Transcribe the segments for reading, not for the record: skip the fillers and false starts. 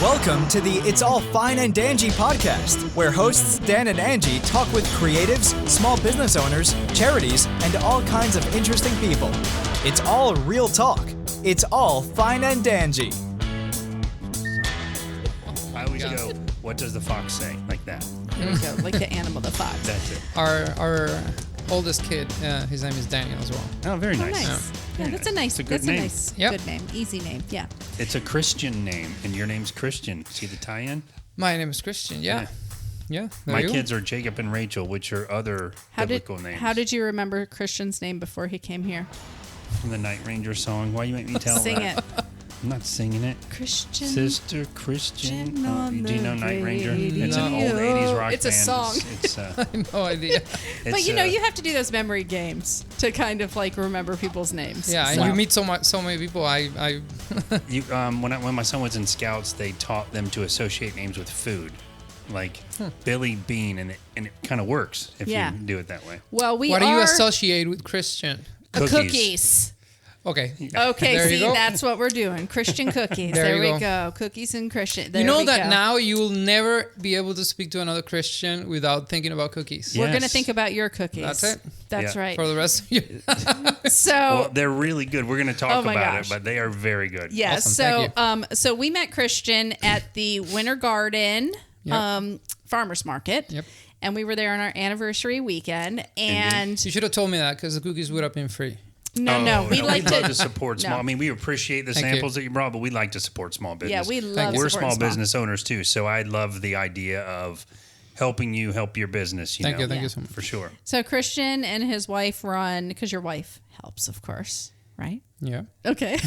Welcome to the It's All Fine and Danjee podcast, where hosts Dan and Angie talk with creatives, small business owners, charities, and all kinds of interesting people. It's all real talk. It's all fine and Danjee. I always go, what does the fox say? Like that. There we go, like the animal, the fox. That's it. Our oldest kid, his name is Daniel as well. Oh, very nice. Yeah, that's a nice, It's a good name. good name, easy name. Yeah. It's a Christian name, and your name's Christian. See the tie-in? My name is Christian. Yeah. My kids are Jacob and Rachel, which are other biblical names. How did you remember Christian's name before he came here? From the Night Ranger song. Why you make me tell Sing that? it. I'm not singing it. Christian. Sister Christian. On Do you know the Night Ranger? radio. It's an old 80s rock It's a band. song. It's, I have no idea. But you know, you have to do those memory games to kind of like remember people's names. Yeah, So- and you meet so many people. I when my son was in Scouts, they taught them to associate names with food, like Billy Bean, and it kind of works if Yeah. you do it that way. Well, what do you associate with Christian? Cookies. Okay. Okay, There you see, go. that's what we're doing. Christian cookies. There there you we go. go. Cookies and Christian. There You know we that go. now you will never be able to speak to another Christian without thinking about cookies. Yeah. We're going to Yes. think about your cookies. That's it. That's Yeah. right. For the rest of you. So, Well, they're really good. We're going to talk Oh my about gosh. it, but they are very good. yeah. Awesome, So, thank so we met Christian at the Winter Garden Yep. Farmers Market. Yep. And we were there on our anniversary weekend. And You should have told me that because the cookies would have been free. no, we like we'd love to to. support small. No. I mean, we appreciate the Thank you. samples that you brought, but we like to support small business. Yeah, we love We're supporting small small. business owners too, so I love the idea of helping you help your business. Thank know, you. Thank you so much. for sure. So Christian and his wife run, because your wife helps, of course, right? Yeah. Okay.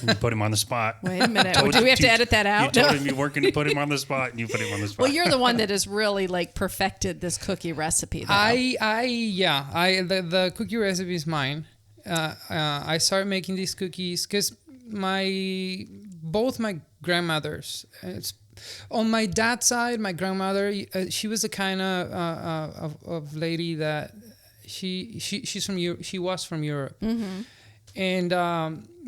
You put him on the spot. Wait a minute. Told Do we you- to edit that out? You told No. him you weren't going to put him on the spot, and you put him on the spot. Well, you're the one that has really like perfected this cookie recipe. Though. The cookie recipe is mine. I started making these cookies because both my grandmothers. It's on my dad's side. My grandmother, she was the kind of lady that she's from Europe. She was from Europe, and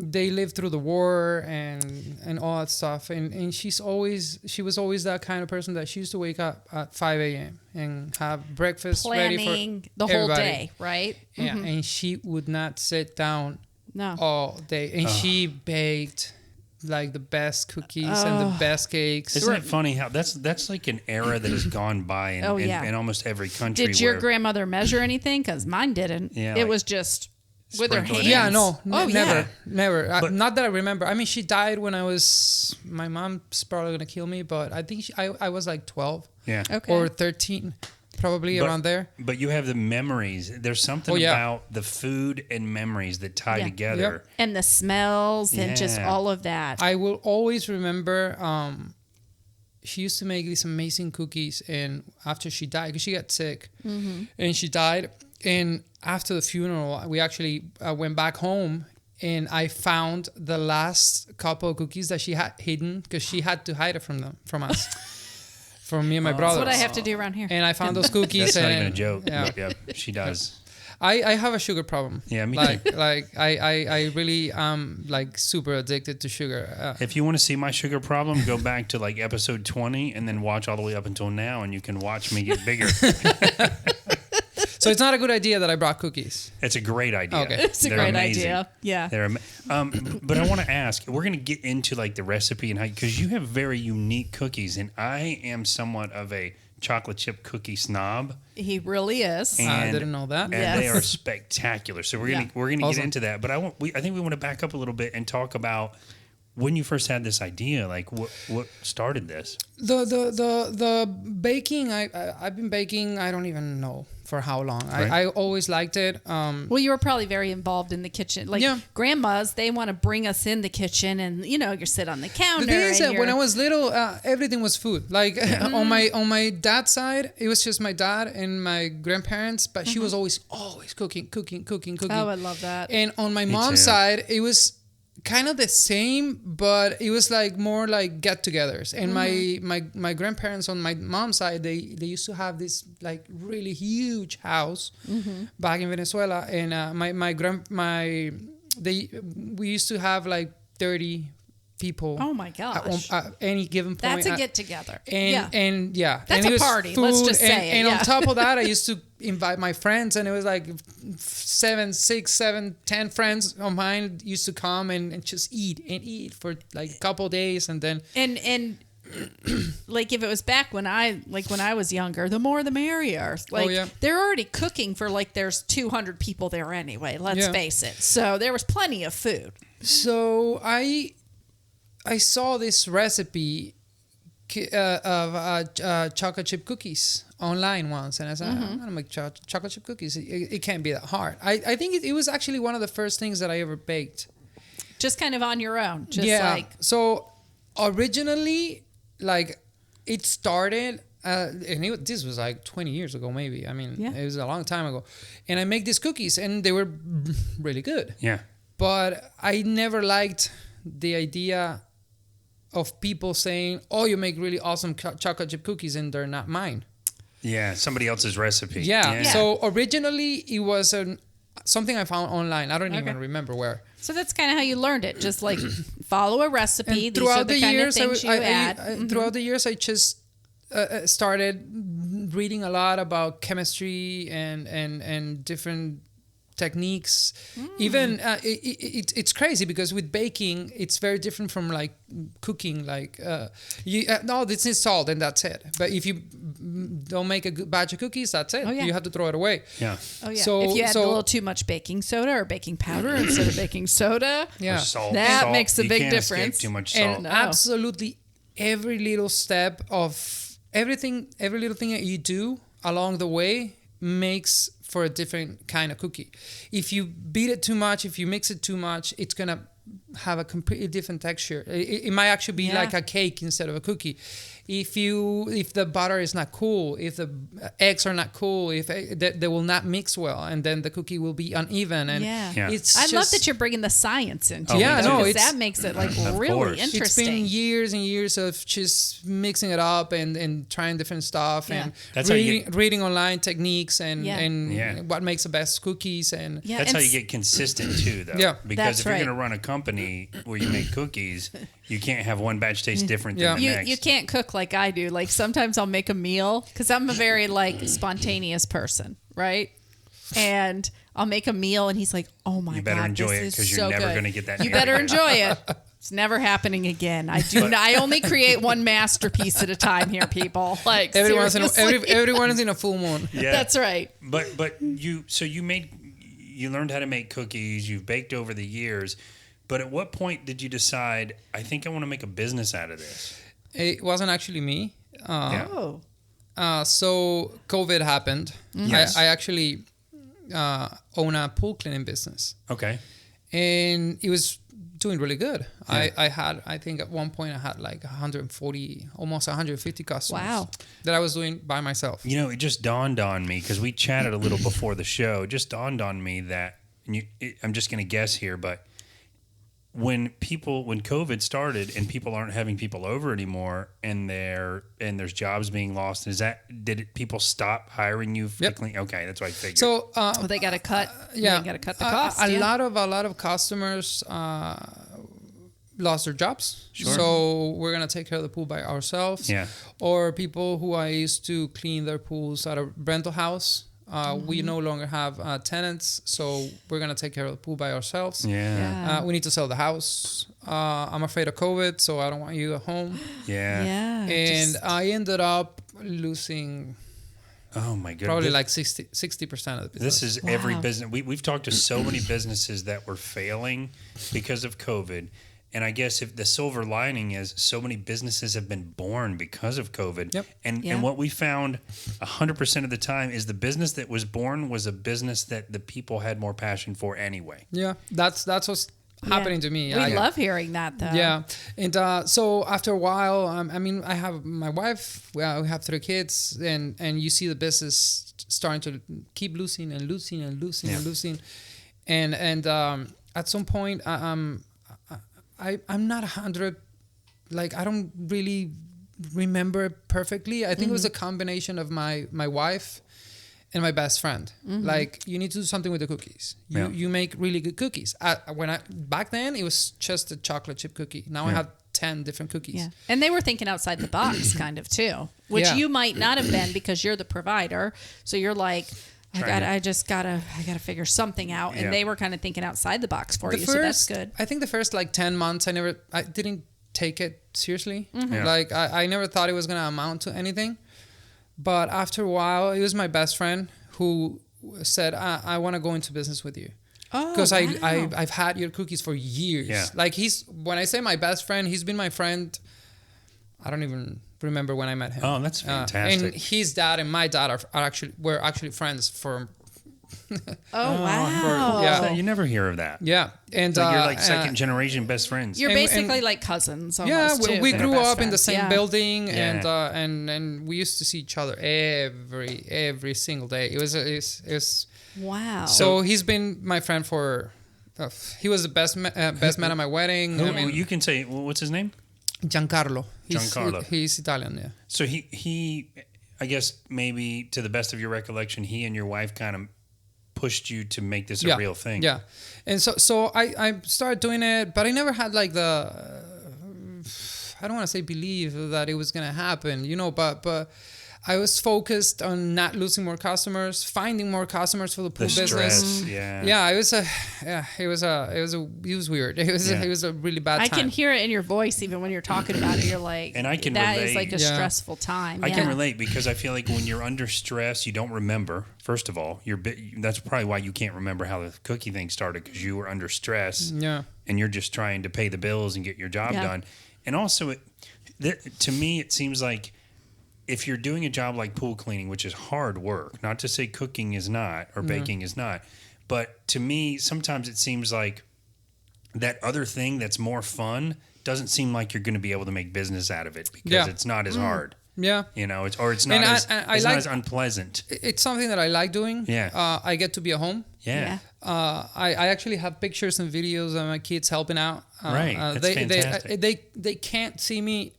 they lived through the war and all that stuff. And she was always that kind of person that she used to wake up at 5 a.m. and have breakfast ready planning for the whole everybody. day, right? Yeah, and she would not sit down No. all day. And she baked like the best cookies and the best cakes. Isn't it funny how that's like an era that has gone by in, Oh, yeah. in almost every country. Did your where- grandmother measure anything? Because mine didn't. Yeah, it like was just with her sprinkle it hands. in. Yeah, no, yeah. never. But- Not that I remember. I mean, she died when my mom's probably going to kill me, but I think I was like 12 Yeah. Okay. or 13, probably around there. But you have the memories. There's something about the food and memories that tie Yeah. together. Yep. And the smells and just Yeah. all of that. I will always remember she used to make these amazing cookies, and after she died, because she got sick, and she died, and after the funeral, we actually went back home, and I found the last couple of cookies that she had hidden, because she had to hide it from us, from me and my That's brother. what I have to do around here. And I found those cookies. That's not and, even a joke. Yeah. But yeah, she does. I have a sugar problem. Yeah, me like, too. Like I really am like super addicted to sugar. If you want to see my sugar problem, go back to like episode 20 and then watch all the way up until now, and you can watch me get bigger. So it's not a good idea that I brought cookies. It's a great idea. Okay. It's a They're great amazing. idea. Yeah. They're but I want to ask, we're going to get into like the recipe and how, because you have very unique cookies, and I am somewhat of a chocolate chip cookie snob. He really is. And- I didn't know that. And Yes. they are spectacular. So we're gonna get Awesome. into that. But I think we want to back up a little bit and talk about when you first had this idea. Like what started this? The baking. I've been baking. I don't even know for how long. Right. I always liked it. Well, you were probably very involved in the kitchen. Like Yeah. grandmas, they want to bring us in the kitchen, and you sit on the counter. The thing is and that when I you're- was little, everything was food. Like on my dad's side, it was just my dad and my grandparents. But she was always cooking. oh, I love that. And on my too. mom's side, it was kind of the same, but it was like more like get-togethers. And my grandparents on my mom's side, they used to have this like really huge house back in Venezuela. And we used to have like 30 Oh my gosh. at any given point. That's a get together. And That's and a it was party, let's just say. And Yeah. on top of that, I used to invite my friends, and it was like 10 friends of mine used to come and just eat for like a couple of days, and then And like if it was back when I was younger, the more the merrier. Like they're already cooking for like there's 200 people there anyway. Let's face it. So there was plenty of food. So I saw this recipe of chocolate chip cookies online once, and I said, I'm gonna make chocolate chip cookies. It can't be that hard. I think it was actually one of the first things that I ever baked. Just kind of on your own. Just like so originally, like it started, and this was like 20 years ago, maybe. I mean, it was a long time ago. And I make these cookies, and they were really good. Yeah. But I never liked the idea of people saying, "Oh, you make really awesome chocolate chip cookies," and they're not mine. Yeah, somebody else's recipe. Yeah. So originally, it was something I found online. I don't even remember where. So that's kind of how you learned it. Just like follow a recipe. And These are the kind of things you add. Throughout the years, I just started reading a lot about chemistry and different techniques. Even it's crazy because with baking, it's very different from like cooking. Like no, this is salt and that's it. But if you don't make a good batch of cookies, that's it. You have to throw it away. Yeah. Oh yeah. So, if you add a little too much baking soda or baking powder instead of baking soda, Or salt. that makes a You big can't escape difference. Too much salt. And absolutely every little step of everything, every little thing that you do along the way makes for a different kind of cookie. If you beat it too much, if you mix it too much, it's gonna have a completely different texture. It might actually be like a cake instead of a cookie. If the butter is not cool, if the eggs are not cool, if they will not mix well, and then the cookie will be uneven. And it's I just, love that you're bringing the science into it. Yeah, no, because it's- that makes it like Of really course. interesting. It's been years and years of just mixing it up and trying different stuff and That's how you reading online techniques and Yeah. what makes the best cookies and That's how you get consistent too, though. Yeah. Because That's if you're right. going to run a company where you make cookies, you can't have one batch taste different than the next. You can't cook like I do. Like sometimes I'll make a meal because I'm a very like spontaneous person, right? And I'll make a meal and he's like, "Oh my god, You better enjoy this it is because you're so never good. going to get that. You better enjoy it. It's never happening again. I only create one masterpiece at a time here, people. Like everyone seriously. is in a full moon. Yeah. That's right. But you learned how to make cookies. You've baked over the years. But at what point did you decide, I think I want to make a business out of this? It wasn't actually me. Oh. So COVID happened. Yes. I actually own a pool cleaning business, Okay. and it was doing really good. Yeah. I think at one point I had like 140, almost 150 customers. Wow. That I was doing by myself. You know, it just dawned on me because we chatted a little before the show. It just dawned on me that, I'm just going to guess here, but when COVID started and people aren't having people over anymore, and there's jobs being lost, people stop hiring you to clean? Okay, that's what I figured. So They got to cut. yeah, They got to cut the cost. A lot of customers lost their jobs. Sure. So we're gonna take care of the pool by ourselves. Yeah. Or people who I used to clean their pools at a rental house. We no longer have tenants, so we're gonna take care of the pool by ourselves. Yeah. We need to sell the house. I'm afraid of COVID, so I don't want you at home. Yeah. Yeah. And I ended up losing Oh my goodness. probably like 60% of the business. This is every Wow. business. We've talked to so many businesses that were failing because of COVID. And I guess if the silver lining is so many businesses have been born because of COVID. Yep. And what we found 100% of the time is the business that was born was a business that the people had more passion for anyway. Yeah, that's what's happening to me. We I love hearing that, though. Yeah, and so after a while, I have my wife. We have 3 kids, and you see the business starting to keep losing and losing and losing and losing, and at some point, I'm not 100. Like I don't really remember it perfectly. I think it was a combination of my wife and my best friend. Like, you need to do something with the cookies. You make really good cookies. Back then, it was just a chocolate chip cookie. Now I have 10 different cookies. Yeah. And they were thinking outside the box kind of too, which you might not have been because you're the provider. So you're like, I gotta figure something out. And they were kind of thinking outside the box for you. So that's good. I think the first like 10 months, I didn't take it seriously. Like I never thought it was going to amount to anything. But after a while, it was my best friend who said, I want to go into business with you. Oh, because I've had your cookies for years. Yeah. Like when I say my best friend, he's been my friend. I don't even remember when I met him. Oh, that's fantastic. And his dad and my dad were actually friends for. Wow. You never hear of that. Yeah. And so you're like second generation best friends. You're basically like cousins almost. Yeah, we grew up in the same building and we used to see each other every single day. It was wow. So he's been my friend for he was the best man at my wedding. You can say, what's his name? Giancarlo. He's Italian, yeah. So he I guess maybe to the best of your recollection, he and your wife kind of pushed you to make this a real thing. Yeah. And so I started doing it, but I never had like I don't want to say believe that it was going to happen, but I was focused on not losing more customers, finding more customers for the pool business. Yeah, it was weird. It was a really bad time. I can hear it in your voice even when you're talking about it. You're like, and I can that relate. is like a stressful time. I can relate because I feel like when you're under stress, you don't remember. First of all, that's probably why you can't remember how the cookie thing started, because you were under stress. Yeah, and you're just trying to pay the bills and get your job done. And also, to me, it seems like, if you're doing a job like pool cleaning, which is hard work, not to say cooking is not or baking is not, but to me, sometimes it seems like that other thing that's more fun doesn't seem like you're going to be able to make business out of it because it's not as hard. Yeah. It's not as unpleasant. It's something that I like doing. Yeah. I get to be at home. Yeah. I actually have pictures and videos of my kids helping out. Right. That's fantastic. They can't see me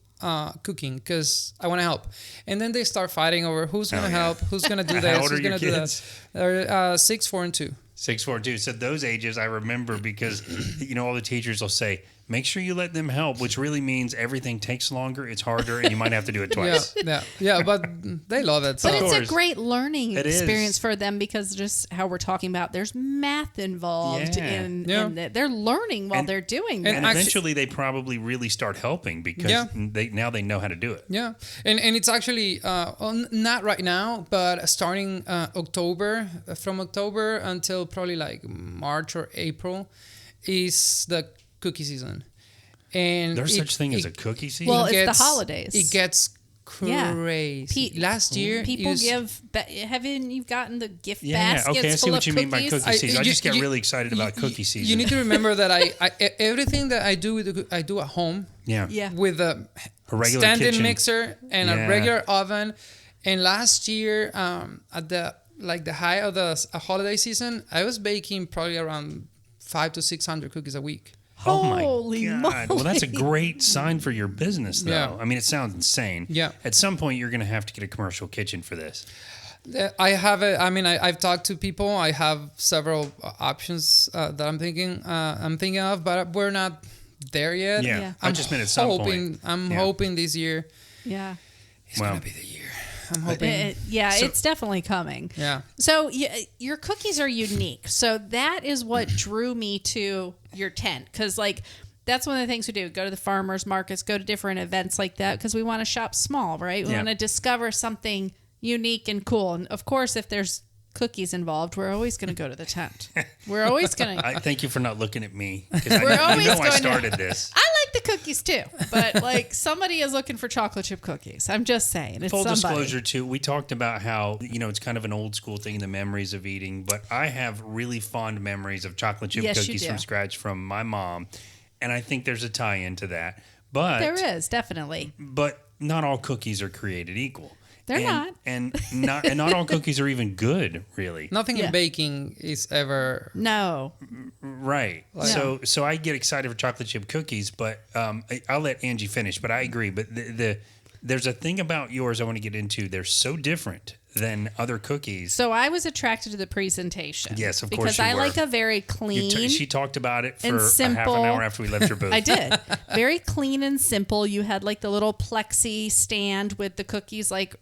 cooking because I want to help, and then they start fighting over who's going to help, who's going to do this, who's going to do that. They're 6, 4, and 2. 6, 4, and 2. So those ages I remember because all the teachers will say, make sure you let them help, which really means everything takes longer, it's harder, and you might have to do it twice. Yeah, but they love it. So. But it's a great learning experience for them because just how we're talking about, there's math involved in that. They're learning while they're doing that. And eventually they probably really start helping because they know how to do it. Yeah, and it's actually, not right now, but starting October, from October until probably like March or April is the cookie season. And there's such thing as a cookie season? Well, it's the holidays. It gets crazy. Last year, people haven't you gotten the gift baskets? Yeah, okay, I see what you mean by cookie season. I just get really excited about cookie season. You need to remember that everything that I do I do at home. Yeah. With a regular standing kitchen mixer and a regular oven. And last year, at the height of the holiday season, I was baking probably around 500 to 600 cookies a week. Holy moly. Well, that's a great sign for your business, though. Yeah. I mean, it sounds insane. Yeah. At some point, you're going to have to get a commercial kitchen for this. I've talked to people. I have several options that I'm thinking of, but we're not there yet. Yeah. I just meant at some point. I'm hoping this year. Yeah. It's going to be the year. I'm hoping. It's definitely coming. Yeah. So your cookies are unique. So that is what drew me to your tent. Because, that's one of the things we do. Go to the farmers markets, go to different events like that because we want to shop small, right? We want to discover something unique and cool. And, of course, if there's cookies involved, we're always going to go to the tent. We're always going to. I thank you for not looking at me. I started this. I like the cookies too, but somebody is looking for chocolate chip cookies. I'm just saying. It's Full somebody. disclosure too, we talked about how, it's kind of an old school thing, the memories of eating, but I have really fond memories of chocolate chip cookies from scratch from my mom. And I think there's a tie into that. But there is, definitely. But not all cookies are created equal. They're not. And not all cookies are even good, really. Nothing in baking is ever... No. Right. So I get excited for chocolate chip cookies, but I'll let Angie finish, but I agree. But there's a thing about yours I want to get into. They're so different than other cookies. So I was attracted to the presentation. Yes, of course because you I were. like a very clean. She talked about it for and a half simple. an hour after we left your booth. I did. Very clean and simple. You had like the little plexi stand with the cookies, like,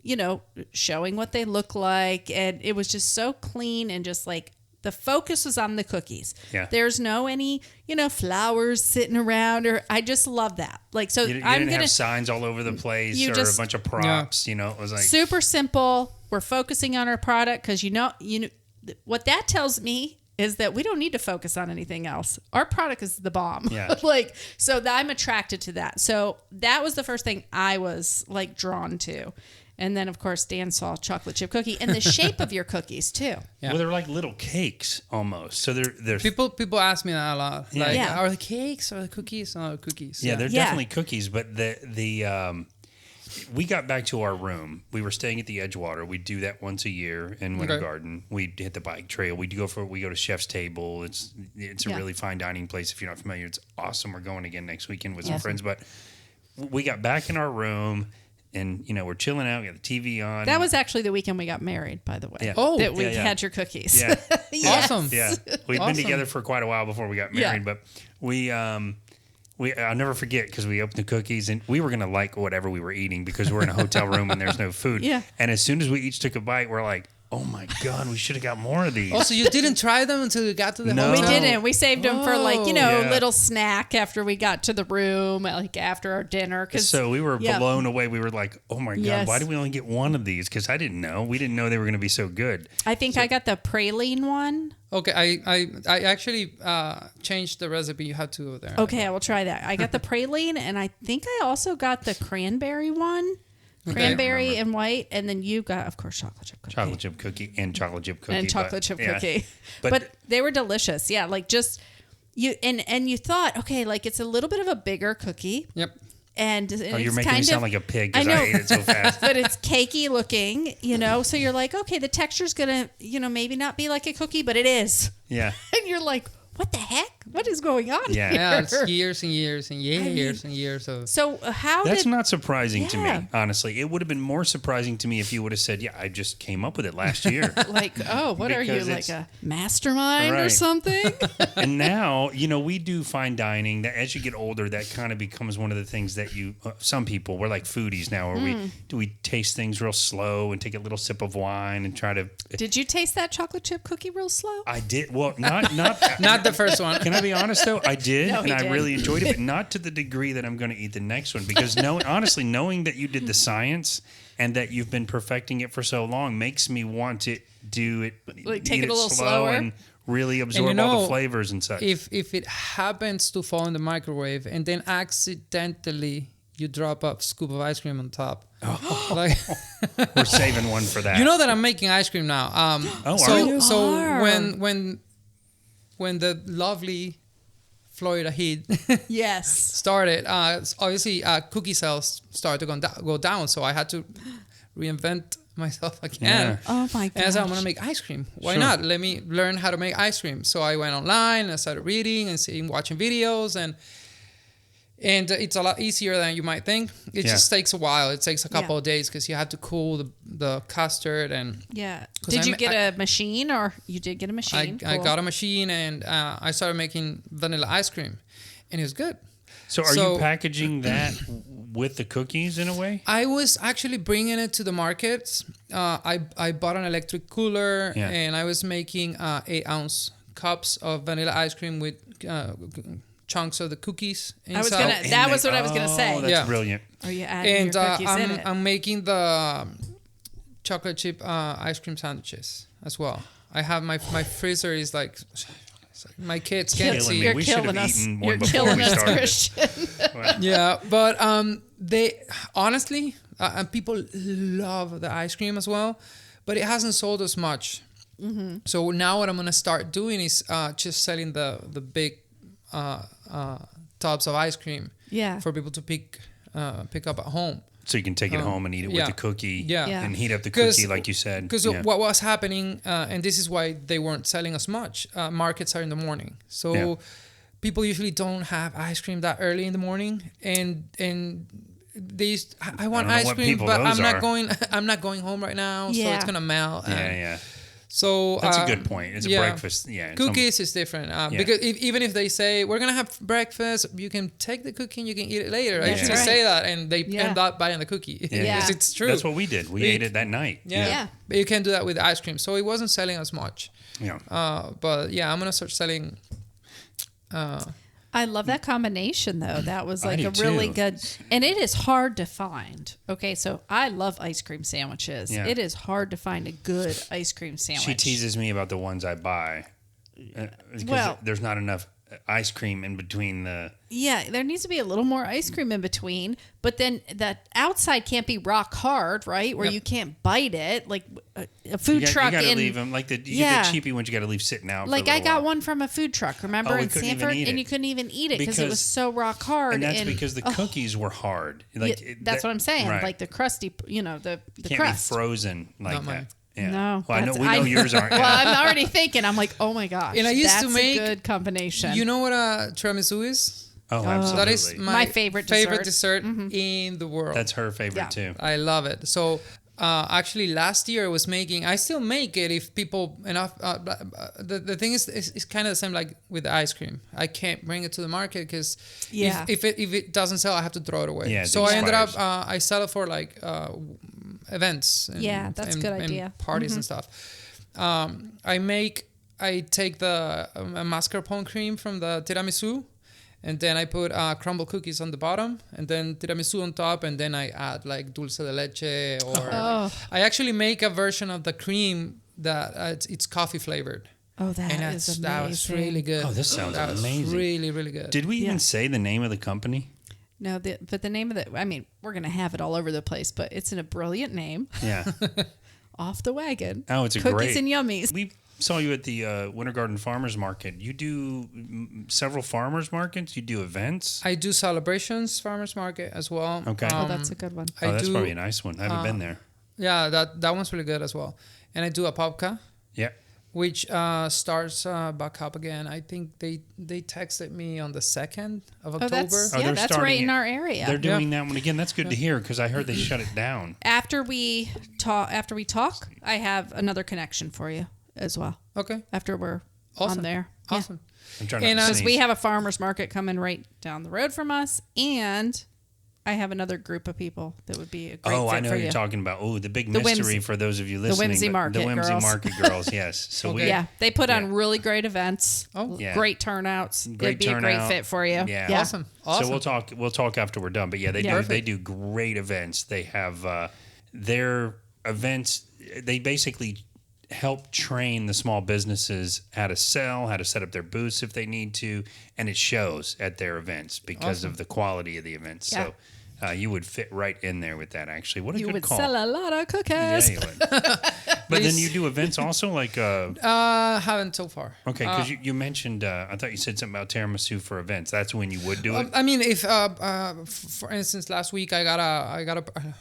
you know, showing what they look like. And it was just so clean and just like the focus was on the cookies. Yeah. There's no any, you know, flowers sitting around, or I just love that. Like, so You didn't have signs all over the place or a bunch of props. You know, it was like super simple. We're focusing on our product because you know what that tells me is that we don't need to focus on anything else. Our product is the bomb. Yeah. Like, so I'm attracted to that. So that was the first thing I was like drawn to. And then, of course, Dan saw chocolate chip cookie and the shape of your cookies too. Yeah. Well, they're like little cakes almost. So they're people ask me that a lot. Yeah. Like, Yeah. are they cakes or the cookies? No, cookies. Yeah, they're definitely cookies. But we got back to our room. We were staying at the Edgewater. We do that once a year in Winter Garden. We hit the bike trail. We go to Chef's Table. It's a really fine dining place. If you're not familiar, it's awesome. We're going again next weekend with some friends. But we got back in our room. And, you know, we're chilling out. We got the TV on. That was actually the weekend we got married, by the way. Yeah. Oh. That we had your cookies. Yeah. Yes. Awesome. Yeah. We'd been together for quite a while before we got married. But I'll never forget because we opened the cookies and we were going to like whatever we were eating because we're in a hotel room and there's no food. Yeah. And as soon as we each took a bite, we're like, oh my God, we should have got more of these. Oh, so you didn't try them until you got to the No. We hotel? didn't. We saved them for like, you know, Yeah. little snack after we got to the room, like after our dinner. So we were blown away. We were like, oh my God, Yes. why did we only get one of these? Because I didn't know. We didn't know they were going to be so good. I think I got the praline one. Okay, I actually changed the recipe. You had two over there. Okay, I will try that. I got the praline, and I think I also got the cranberry one. Cranberry and white, and then you got, of course, chocolate chip cookie. Chocolate chip cookie and chocolate chip cookie. And chocolate chip cookie. But- But they were delicious. Yeah, like just you and you thought, okay, like it's a little bit of a bigger cookie. Yep. And Oh, you're it's making me kind sound of, like a pig I because I, know. ate it so fast. but it's cakey looking, you know. So you're like, okay, the texture's gonna, you know, maybe not be like a cookie, but it is. Yeah. And you're like, what the heck? What is going on Yeah. here? Yeah, it's years and years and years and years of. So how That's did not surprising to Yeah. me, honestly. It would have been more surprising to me if you would have said, yeah, I just came up with it last year. like, oh, what are you, Because like it's- a mastermind or Right. something? And now, you know, we do fine dining. That as you get older, that kind of becomes one of the things that you, some people, we're like foodies now, where we taste things real slow and take a little sip of wine and try to. Did you taste that chocolate chip cookie real slow? I did. Well, not Not the first one. Can I be honest though? I did, No, he and I did. really enjoyed it, but not to the degree that I'm going to eat the next one. Because honestly, knowing that you did the science and that you've been perfecting it for so long makes me want to do it, Like, take eat it a little slow slower? and really absorb And you all know, the flavors and such. If it happens to fall in the microwave and then accidentally you drop a scoop of ice cream on top, like We're saving one for that. you know that I'm making ice cream now. are so you? so are. when the lovely Florida heat Yes. started, obviously cookie sales started to go down. So I had to reinvent myself again. Yeah. Oh my god. And I said, I'm going to make ice cream. Why Sure. not? Let me learn how to make ice cream. So I went online and I started reading and watching videos, and it's a lot easier than you might think. It just takes a while. It takes a couple of days because you have to cool the custard. And Yeah. 'Cause Did you get a machine, or you did get a machine? I got a machine, and I started making vanilla ice cream, and it was good. So are you packaging that with the cookies in a way? I was actually bringing it to the markets. I bought an electric cooler, and I was making 8-ounce cups of vanilla ice cream with chunks of the cookies inside. I was gonna. That was what I was gonna say. That's brilliant. Are you adding your cookies in it? I'm making the chocolate chip ice cream sandwiches as well. I have my freezer is like my kids can't Killing see. me. You're We should have killing us. eaten one You're before killing we us, started. Christian. Yeah, but they honestly, and people love the ice cream as well, but it hasn't sold as much. Mm-hmm. So now what I'm gonna start doing is just selling the big tubs of ice cream. Yeah. For people to pick up at home. So you can take it home and eat it with the cookie and heat up the cookie like you said. Because what was happening, and this is why they weren't selling as much, markets are in the morning. So people usually don't have ice cream that early in the morning. And I want ice cream, but I'm not going. I'm not going home right now, so it's gonna melt. Yeah. So that's a good point. It's a breakfast. Yeah, cookies is different because even if they say we're gonna have breakfast, you can take the cookie and you can eat it later. I usually say that, and they end up buying the cookie. Yeah, it's true. That's what we did. We ate it that night. Yeah, but you can't do that with ice cream. So it wasn't selling as much. Yeah. But yeah, I'm gonna start selling. I love that combination, though. That was like a really good, and it is hard to find. Okay, so I love ice cream sandwiches. Yeah. It is hard to find a good ice cream sandwich. She teases me about the ones I buy because there's not enough ice cream in between the... Yeah, there needs to be a little more ice cream in between, but then the outside can't be rock hard, right? Where you can't bite it, like a food truck. You gotta leave them, like you get the cheapy ones you gotta leave sitting out like for a I got while. one from a food truck, remember, in Sanford? And you couldn't even eat it because it was so rock hard. And that's because the cookies were hard. Like that's what I'm saying. Right. Like the crusty, the can't crust. Be frozen like that. Yeah. No. Well, we know yours aren't. Well, I'm already thinking. I'm like, oh my gosh. And I used to make a good combination. You know what a tiramisu is? Oh, absolutely. That is my favorite dessert in the world. That's her favorite too. I love it. So actually, last year I still make it if people enough. The thing is, it's kind of the same like with the ice cream. I can't bring it to the market because if it doesn't sell, I have to throw it away. So I ended up I sell it for like events. And, that's a good idea. And parties and stuff. I take the mascarpone cream from the tiramisu. And then I put crumble cookies on the bottom, and then tiramisu on top, and then I add like dulce de leche, or I actually make a version of the cream that it's coffee flavored. Oh, that was really good. Oh, this sounds amazing. Really, really good. Did we even say the name of the company? No, but the name of we're going to have it all over the place, but it's a brilliant name. Yeah. Off the Wagon. Oh, it's Cookies and Yummies. We saw you at the Winter Garden Farmers Market. You do several farmers markets? You do events? I do celebrations farmers market as well. Okay. That's a good one. That's probably a nice one. I haven't been there. Yeah, that one's really good as well. And I do a popka. Yeah. Which starts back up again. I think they texted me on the 2nd of October. That's right in our area. They're doing that one again. That's good to hear because I heard they shut it down. After we talk, I have another connection for you as well. Okay. After we're on there. Awesome. I'm trying to because we have a farmer's market coming right down the road from us, and I have another group of people that would be a great fit I know for what you're talking about. Oh, the big mystery for those of you listening. The Whimsy Market girls, yes. So they put on really great events. Oh, yeah. Great turnouts. It'd be a great fit for you. Yeah. Awesome. So we'll talk after we're done. But yeah, they do great events. They have their events. They basically help train the small businesses how to sell, how to set up their booths if they need to, and it shows at their events because of the quality of the events. Yeah. So you would fit right in there with that, actually. What a good call. You would sell a lot of cookies. Yeah, you would. But then you do events also, like... haven't so far. Okay, because you mentioned... I thought you said something about tiramisu for events. That's when you would do it? I mean, if... for instance, last week, a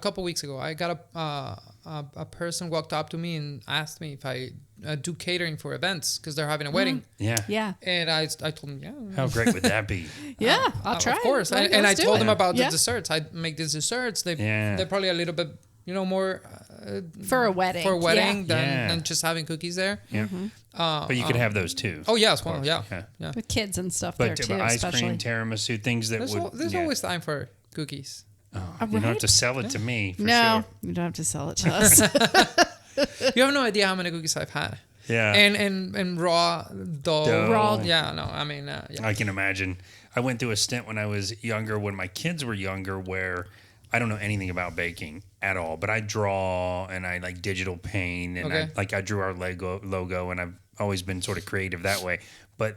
couple weeks ago, I got a person walked up to me and asked me if I do catering for events because they're having a wedding. Yeah. And I told him, yeah. How great would that be? I'll try. Of course. And I told them about the desserts. I make these desserts. They're probably a little bit, more for a wedding. Than just having cookies there. Yeah. But you could have those too. Oh yeah, as well. Yeah. With kids and stuff but there too. Ice especially. cream, tiramisu, things that there's always time for cookies. Oh, you don't have to sell it to me. For no, sure. you don't have to sell it to us. You have no idea how many cookies I've had. Yeah. And raw dough. Raw. Yeah. No. I mean. Yeah. I can imagine. I went through a stint when I was younger, when my kids were younger, where I don't know anything about baking at all, but I draw and I like digital paint and I drew our logo, and I've always been sort of creative that way. But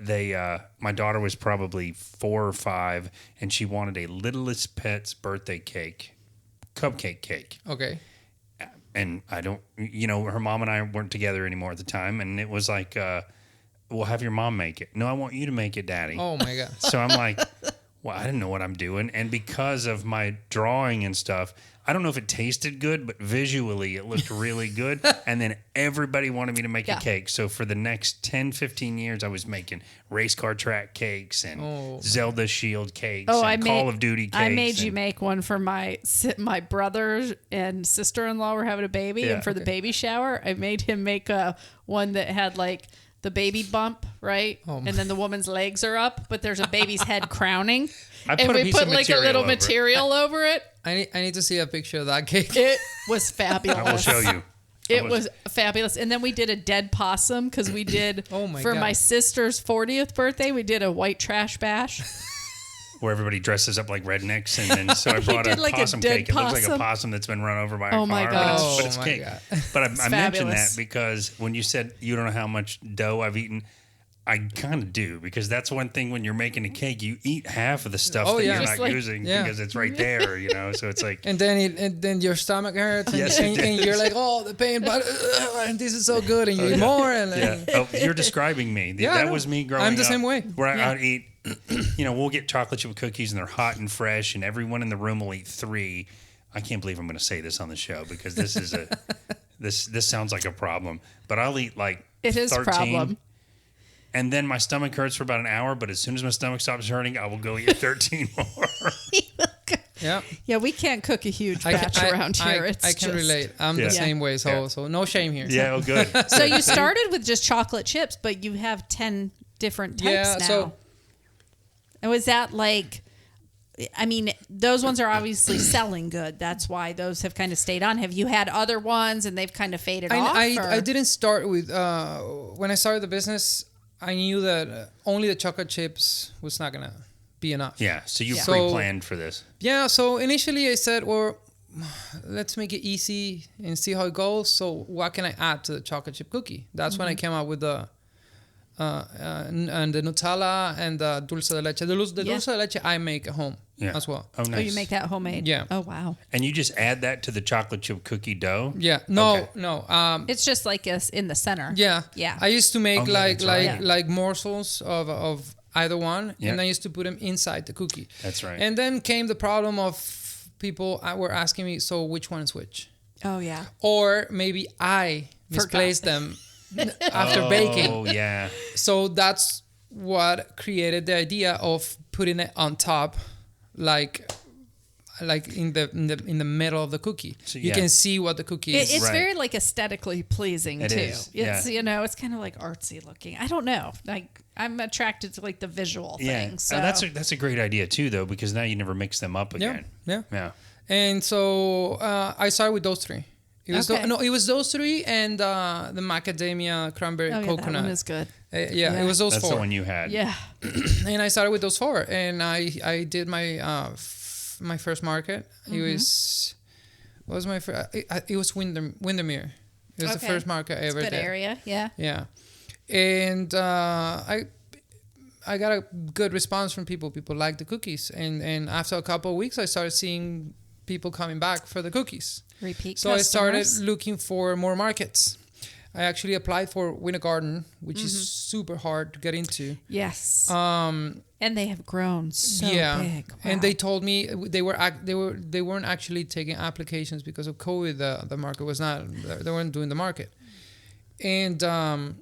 my daughter was probably 4 or 5, and she wanted a Littlest Pet's birthday cupcake cake. Okay. And I don't, her mom and I weren't together anymore at the time, and it was like, we'll have your mom make it. No, I want you to make it, Daddy. Oh my God. So I'm like, well, I didn't know what I'm doing. And because of my drawing and stuff, I don't know if it tasted good, but visually it looked really good. And then everybody wanted me to make a cake. So for the next 10, 15 years, I was making race car track cakes and Zelda Shield cakes and Call of Duty cakes. I made you make one for my brother and sister-in-law were having a baby. And for the baby shower, I made him make one that had like the baby bump, right? And then the woman's legs are up, but there's a baby's head crowning. And we put like a little material over it. I need to see a picture of that cake. It was fabulous. I will show you. It was fabulous. And then we did a dead possum because we did, my sister's 40th birthday, we did a white trash bash. Where everybody dresses up like rednecks. And then so I brought a possum cake. It looks like a possum that's been run over by a car. My gosh. But it's cake. But I mentioned that because when you said you don't know how much dough I've eaten, I kind of do, because that's one thing when you're making a cake, you eat half of the stuff that you're not using because it's right there, you know. So it's like, and then your stomach hurts, and you're like, oh, the pain, but and this is so good, and you eat more, and you're describing me. That was me growing up. I'm the same way. Where I'd eat, we'll get chocolate chip cookies and they're hot and fresh, and everyone in the room will eat 3. I can't believe I'm going to say this on the show because this is this sounds like a problem, but I'll eat like it is 13. A problem. And then my stomach hurts for about an hour, but as soon as my stomach stops hurting, I will go eat 13 more. Yeah, we can't cook a huge batch around here. I can relate. I'm the same way, so no shame here. Yeah, oh, good. So you started with just chocolate chips, but you have 10 different types now. So, and was that like, I mean, those ones are obviously selling good. That's why those have kind of stayed on. Have you had other ones and they've kind of faded off? I didn't start with, when I started the business, I knew that only the chocolate chips was not going to be enough. Yeah, so you pre-planned for this. Yeah, so initially I said, well, let's make it easy and see how it goes. So what can I add to the chocolate chip cookie? That's when I came out with the Nutella and the dulce de leche. The dulce de leche I make at home as well. Oh, nice. Oh, you make that homemade? Yeah. Oh, wow. And you just add that to the chocolate chip cookie dough? Yeah. No. It's just like in the center. Yeah. Yeah. I used to make like morsels of either one, and I used to put them inside the cookie. That's right. And then came the problem of people were asking me, so which one is which? Oh, yeah. Or maybe I misplaced them after baking. Oh, yeah. So that's what created the idea of putting it on top, like in the middle of the cookie. So, you can see what the cookie is. It's very like aesthetically pleasing too. Is. It's it's kind of like artsy looking. I don't know. Like I'm attracted to like the visual thing. So that's a great idea too, though, because now you never mix them up again. Yeah. And so I started with those 3. It was those 3 and the macadamia cranberry coconut. That one is good. It was those 4. That's the one you had. Yeah. And I started with those 4, and I did my my first market. It was my first. It was Windermere. It was the first market I ever did. Good area. Yeah. Yeah, and I got a good response from people. People liked the cookies, and after a couple of weeks, I started seeing people coming back for the cookies. Repeat So customers. I started looking for more markets. I actually applied for Winter Garden, which is super hard to get into. Yes. And they have grown so big. Wow. And they told me they weren't actually taking applications because of COVID. The market was not. They weren't doing the market. And I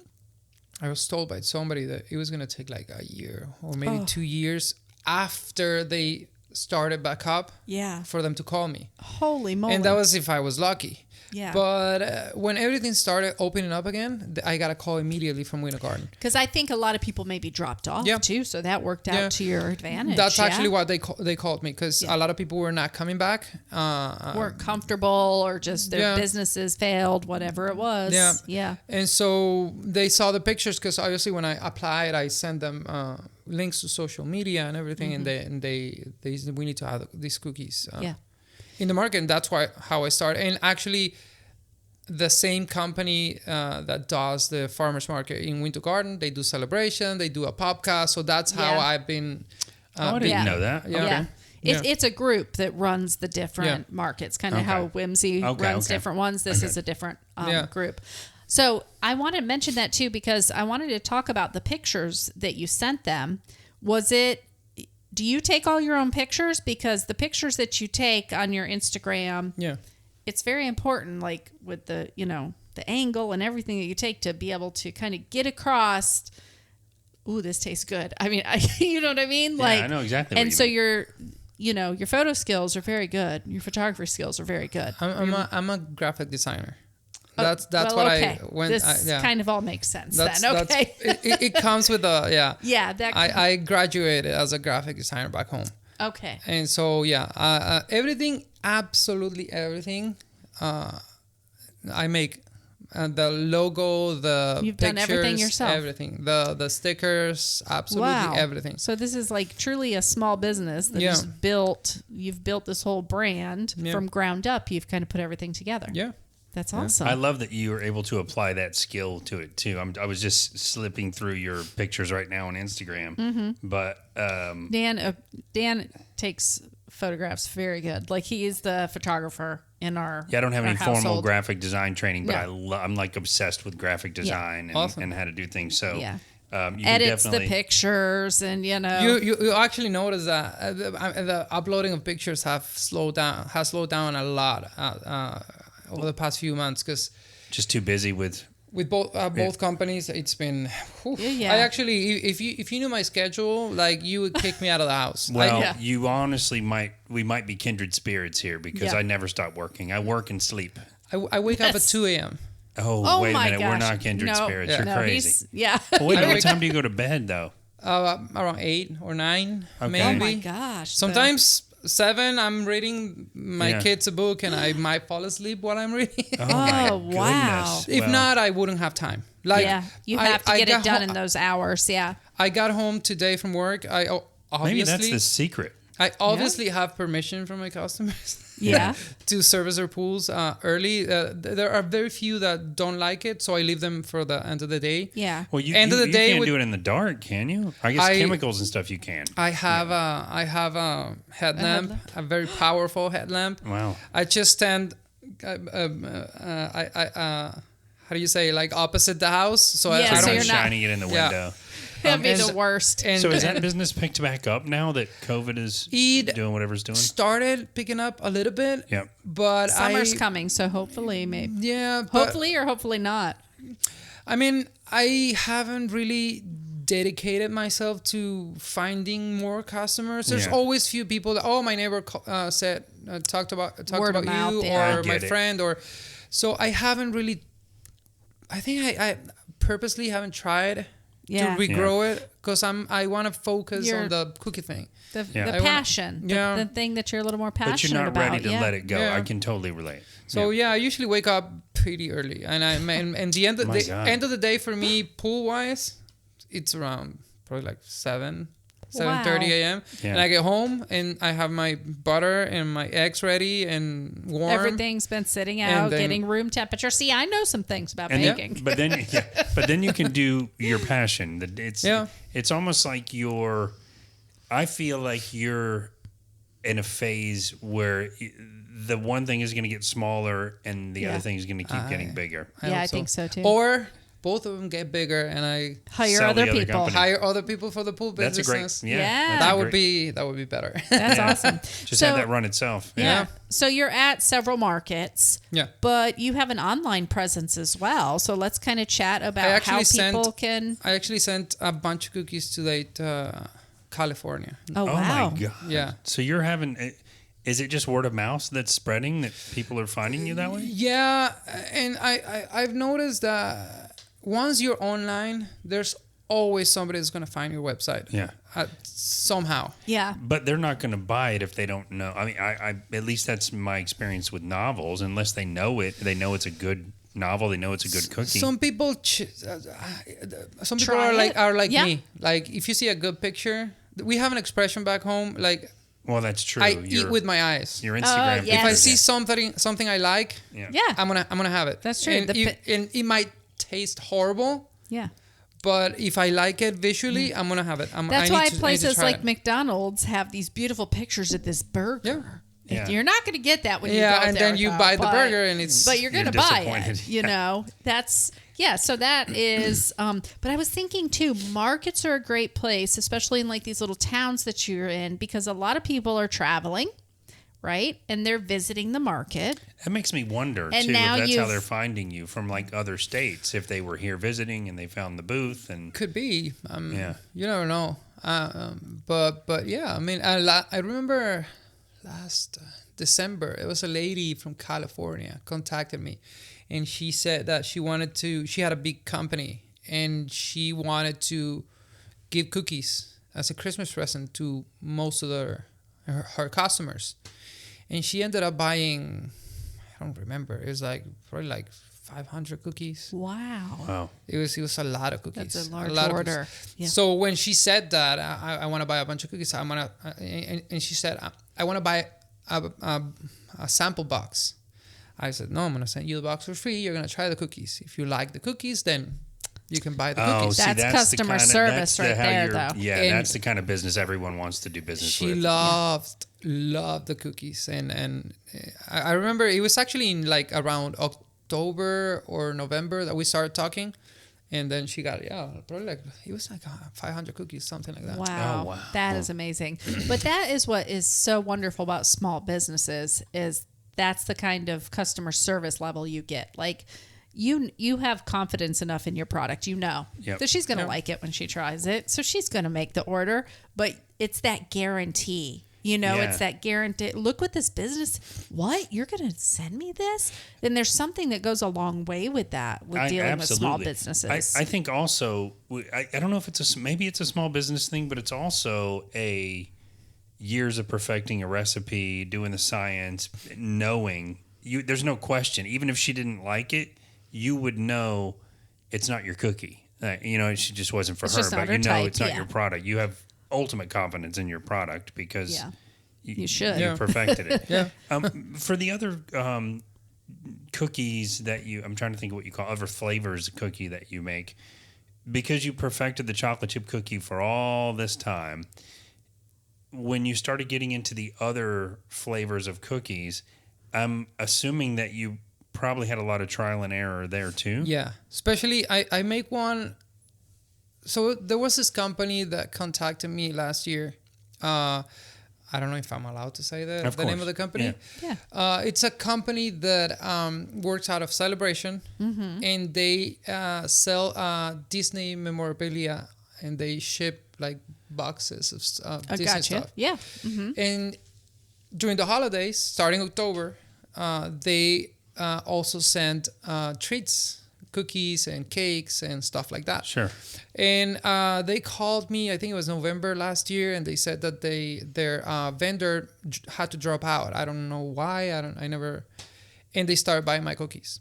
was told by somebody that it was going to take like a year or maybe 2 years after they started back up for them to call me. Holy moly. And that was if I was lucky. Yeah. But when everything started opening up again, I got a call immediately from Winter Garden. Because I think a lot of people maybe dropped off too, so that worked out to your advantage. That's actually why they called me, because a lot of people were not coming back. Weren't comfortable, or just their businesses failed, whatever it was. Yeah. And so they saw the pictures, because obviously when I applied, I sent them links to social media and everything, and they said, we need to have these cookies. In the market, and that's how I started. And actually, the same company that does the farmers market in Winter Garden, they do celebration, they do a podcast. So that's how I've been. I didn't know that. Yeah. It's a group that runs the different markets, kind of how Whimsy runs different ones. This is a different group. So I want to mention that too, because I wanted to talk about the pictures that you sent them. do you take all your own pictures? Because the pictures that you take on your Instagram, it's very important, like with the, the angle and everything that you take to be able to kind of get across, ooh, this tastes good. I mean, you know what I mean? Like, I know exactly what you mean. Your photo skills are very good. Your photography skills are very good. I'm a graphic designer. That's well, what okay. This kind of all makes sense then. Okay. It comes with I graduated as a graphic designer back home. Okay. And so everything, absolutely everything, I make. The logo, You've pictures, done everything yourself. Everything. The stickers, absolutely everything. So this is like truly a small business that is built. You've built this whole brand from ground up. You've kind of put everything together. Yeah. That's awesome. I love that you were able to apply that skill to it too. I was just slipping through your pictures right now on Instagram, but Dan takes photographs very good. Like he is the photographer in our I don't have any household. formal graphic design training, but I'm like obsessed with graphic design and how to do things. So you edits the pictures and you actually notice that the uploading of pictures has slowed down a lot over the past few months because just too busy with both companies. It's been I actually, if you knew my schedule, like you would kick me out of the house. Well, you honestly we might be kindred spirits here because I never stop working. I work and sleep. I wake up at 2 a.m. Oh, wait a minute. Gosh. We're not kindred spirits. You're crazy. Well, wait a minute. What time do you go to bed though? Around 8 or 9, maybe. Oh my gosh. Sometimes 7, I'm reading my kids a book and I might fall asleep while I'm reading. Oh, wow. If not, I wouldn't have time. You have to get it done in those hours. Yeah. I got home today from work. Maybe that's the secret. I obviously have permission from my customers. Yeah. To service their pools early. There are very few that don't like it, so I leave them for the end of the day. Yeah. Well, you can't do it in the dark, can you? I guess chemicals and stuff you can. I have a headlamp, a very powerful headlamp. Wow. I just stand. How do you say, like opposite the house? So I don't shining it in the window. That'd be the worst. So is that business picked back up now that COVID is doing whatever it's doing? Started picking up a little bit. Yep. But summer's coming, so hopefully maybe. Yeah. Hopefully or hopefully not. I mean, I haven't really dedicated myself to finding more customers. There's always few people that, my neighbor talked about you or my friend so I haven't really. I think I purposely haven't tried to regrow it because I want to focus on the cookie thing. The passion. The thing that you're a little more passionate about. But you're not ready to let it go. Yeah. I can totally relate. So I usually wake up pretty early, and the end of the day for me, pool wise, it's around probably like 7:30 a.m. And I get home and I have my butter and my eggs ready and warm. Everything's been sitting out, getting room temperature. See, I know some things about baking. But then you can do your passion. It's almost like I feel like you're in a phase where the one thing is going to get smaller and the other thing is going to keep getting bigger. I think so too. Or both of them get bigger and I hire other people for the pool business. That's a great, that would be better. That's awesome. Just have that run itself. Yeah. So you're at several markets. Yeah. But you have an online presence as well. So let's kind of chat about how people can. I actually sent a bunch of cookies today to California. Oh wow. My God. Yeah. So you're having. Is it just word of mouth that's spreading that people are finding you that way? Yeah, and I've noticed that once you're online, there's always somebody that's going to find your website. Yeah. Somehow. Yeah. But they're not going to buy it if they don't know. I mean, I at least that's my experience with novels. Unless they know it, they know it's a good novel. They know it's a good cookie. Some people are like me. Like if you see a good picture, we have an expression back home like. Well, that's true. I eat with my eyes. Your Instagram. Yes. If I see something I like, I'm gonna have it. That's true. And it might taste horrible. Yeah. But if I like it visually, I'm gonna have it. That's why places like McDonald's have these beautiful pictures of this burger. Yeah. You're not going to get that when you go there. Yeah, and then you buy the burger and it's. But you're going to buy it. You know, Yeah, so that is, but I was thinking too, markets are a great place, especially in like these little towns that you're in, because a lot of people are traveling, right? And they're visiting the market. That makes me wonder, And too, now if that's how you've- they're finding you from like other states, if they were here visiting and they found the booth. And Could be. Yeah. You never know. But yeah, I mean, I remember last December, it was a lady from California contacted me, and she said that she had a big company, and she wanted to give cookies as a Christmas present to most of her customers. And she ended up buying, I don't remember, it was like probably like 500 cookies. Wow. It was a lot of cookies. That's a large lot of order. cookies. Yeah. So when she said that, I want to buy a bunch of cookies. And she said, I want to buy a sample box. I said, no, I'm going to send you the box for free. You're going to try the cookies. If you like the cookies, then you can buy the cookies. That's the customer service right there, you're- though. Yeah, And that's the kind of business everyone wants to do business She with. loved the cookies. And I remember it was actually in like around October or November that we started talking. And then she got, probably like, it was like 500 cookies, something like that. Wow. Oh, wow. That is amazing. But that is what is so wonderful about small businesses is that's the kind of customer service level you get. Like you have confidence enough in your product, Yep. that she's going to like it when she tries it. So she's going to make the order, but it's that guarantee. It's that guarantee. Look what this business, what? You're going to send me this? Then there's something that goes a long way with that, with dealing with small businesses. I think also, I don't know if maybe it's a small business thing, but it's also a years of perfecting a recipe, doing the science, knowing there's no question. Even if she didn't like it, you would know it's not your cookie. She just wasn't for It's her, just not but her type, it's not yeah. your product. You have ultimate confidence in your product because You should. you perfected it. Yeah. For the other cookies that I'm trying to think of what you call other flavors of cookie that you make, because you perfected the chocolate chip cookie for all this time. When you started getting into the other flavors of cookies, I'm assuming that you probably had a lot of trial and error there too. Yeah, especially I make one. So there was this company that contacted me last year. I don't know if I'm allowed to say the name of the company. Yeah. It's a company that works out of Celebration, and they sell Disney memorabilia, and they ship like boxes of Disney stuff. Yeah. And during the holidays, starting October, they also send treats, cookies and cakes and stuff like that. Sure. And they called me, I think it was November last year, and they said that their vendor had to drop out. I don't know why. And they started buying my cookies.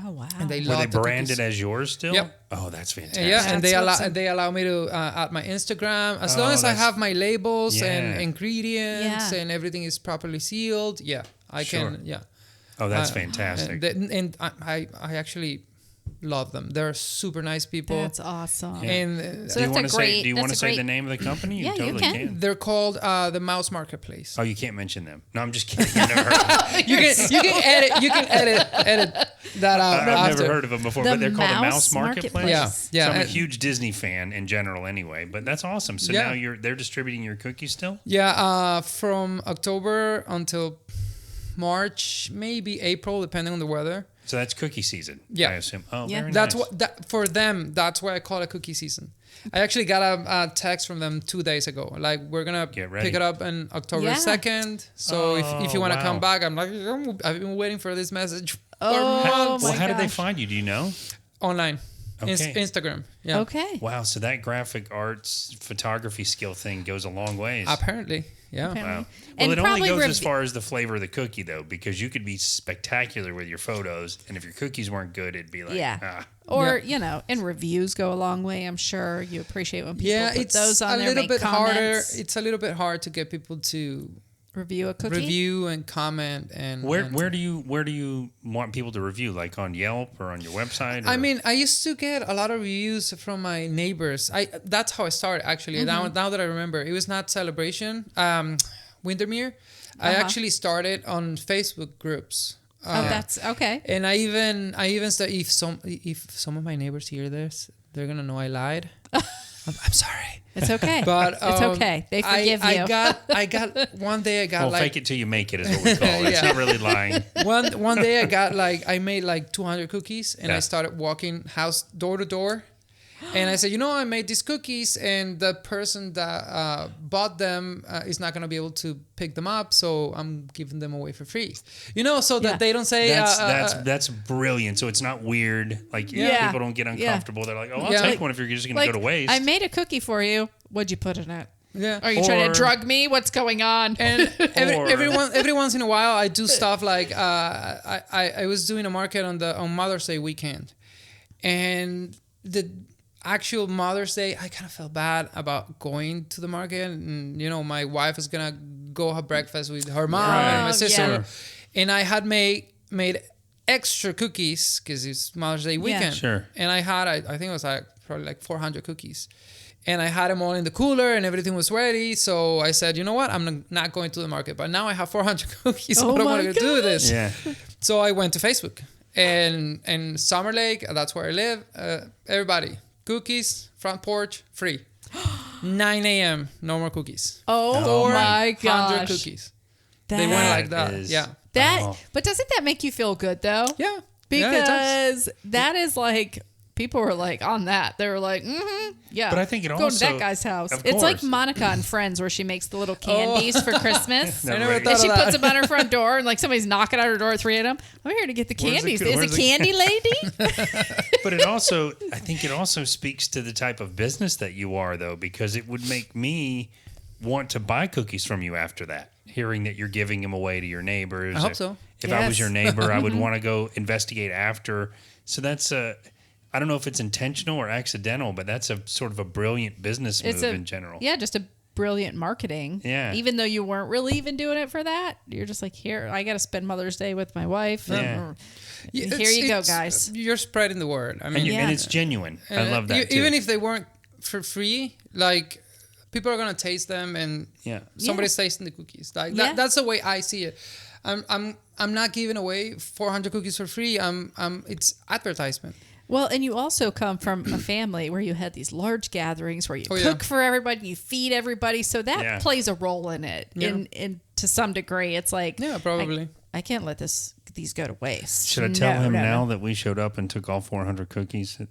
Oh, wow. And they Were they loved the branded cookies. as yours still? Yep. Oh, that's fantastic. Yeah, and That's they allow me to add my Instagram as long as I that's- have my labels and Yeah. ingredients Yeah. and everything is properly sealed. Yeah, I Sure. can. Yeah, Oh, that's fantastic. and I actually love them. They're super nice people. That's awesome. And So do you that's want a to say? great- Do you want to that's a say the great- name of the company? Yeah, you totally can. they're called the Mouse Marketplace. Oh, you can't mention them. No, I'm just kidding. I've never heard. You can edit that out. I've after. never heard of them before, The but they're called the Mouse Mouse Marketplace. Marketplace. Yeah, So I'm a and- huge Disney fan in general, anyway. But that's awesome. So Yeah. now they're distributing your cookies still. Yeah, from October until March, maybe April, depending on the weather. So that's cookie season. Yeah. I assume. Oh, Yeah. very That's nice. what for them. That's why I call it cookie season. I actually got a text from them 2 days ago. Like, we're gonna Get ready. pick it up on October Yeah. 2nd. So if you want to wow. come back, I'm like, I've been waiting for this message for Oh, months. Well, my how did they gosh. find you? Do you know? Online, Okay. Instagram. Yeah, Okay. Wow. So that graphic arts photography skill thing goes a long ways. apparently, yeah. Apparently. Wow. And Well, it only probably goes as rev- far as the flavor of the cookie, though, because you could be spectacular with your photos, and if your cookies weren't good, it'd be like, Yeah. Or, Yeah. and reviews go a long way, I'm sure. You appreciate when people Yeah, put it's those on a there, little make bit harder. comments, It's a little bit hard to get people to review a cookie. review and comment and Where and- do you want people to review? Like on Yelp or on your website? I or- mean, I used to get a lot of reviews from my neighbors. That's how I started actually. Mm-hmm. Now that I remember, it was not Celebration, Windermere. I actually started on Facebook groups That's okay. And I even said if some of my neighbors hear this, they're gonna know I lied. I'm sorry. It's okay. But it's okay. They forgive you. I got one day I got well, like fake it till you make it is what we call it. It's not really lying. One day I made like 200 cookies and I started walking house door to door. And I said, I made these cookies, and the person that bought them is not going to be able to pick them up, so I'm giving them away for free. So that they don't say... That's brilliant. So it's not weird. Like, people don't get uncomfortable. They're like, oh, I'll take one if you're just going to go to waste. I made a cookie for you. What'd you put in it? Yeah. Are you trying to drug me? What's going on? And every once in a while, I do stuff like... I was doing a market on Mother's Day weekend, and the... actual Mother's Day, I kind of felt bad about going to the market, and my wife was gonna go have breakfast with her mom and my sister, and I had made extra cookies because it's Mother's Day weekend. Sure. And I had I think it was probably like 400 cookies, and I had them all in the cooler and everything was ready. So I said, you know what, I'm not going to the market, but now I have 400 cookies. What am I gonna do with this? Yeah. So I went to Facebook and Summer Lake. That's where I live. Everybody. Cookies, front porch, free. 9 a.m. No more cookies. Oh my gosh. 400 cookies. They went like that. But doesn't that make you feel good though? Yeah. Because that is like, people were like on that. They were like, yeah. But I think it go also... to that guy's house. Of It's course. like Monica on Friends where she makes the little candies for Christmas. I never thought And of she that. puts them on her front door, and like somebody's knocking at her door at 3 a.m. I'm here to get the candies. Is it candy lady? But I think it also speaks to the type of business that you are, though, because it would make me want to buy cookies from you after that, hearing that you're giving them away to your neighbors. I hope so. If I was your neighbor, I would want to go investigate after. So that's I don't know if it's intentional or accidental, but that's a sort of a brilliant business move in general. Yeah, just a brilliant marketing. Yeah. Even though you weren't really even doing it for that, you're just like, here, I got to spend Mother's Day with my wife. Yeah. Here you go, guys. You're spreading the word. I mean, And it's genuine. I love that too. Even if they weren't for free, like people are gonna taste them, and somebody's tasting the cookies. Like that's the way I see it. I'm not giving away 400 cookies for free. It's advertisement. Well, and you also come from a family where you had these large gatherings where you cook for everybody, you feed everybody, so that plays a role in it. In to some degree, it's like probably I can't let these go to waste. Should I tell him now that we showed up and took all 400 cookies?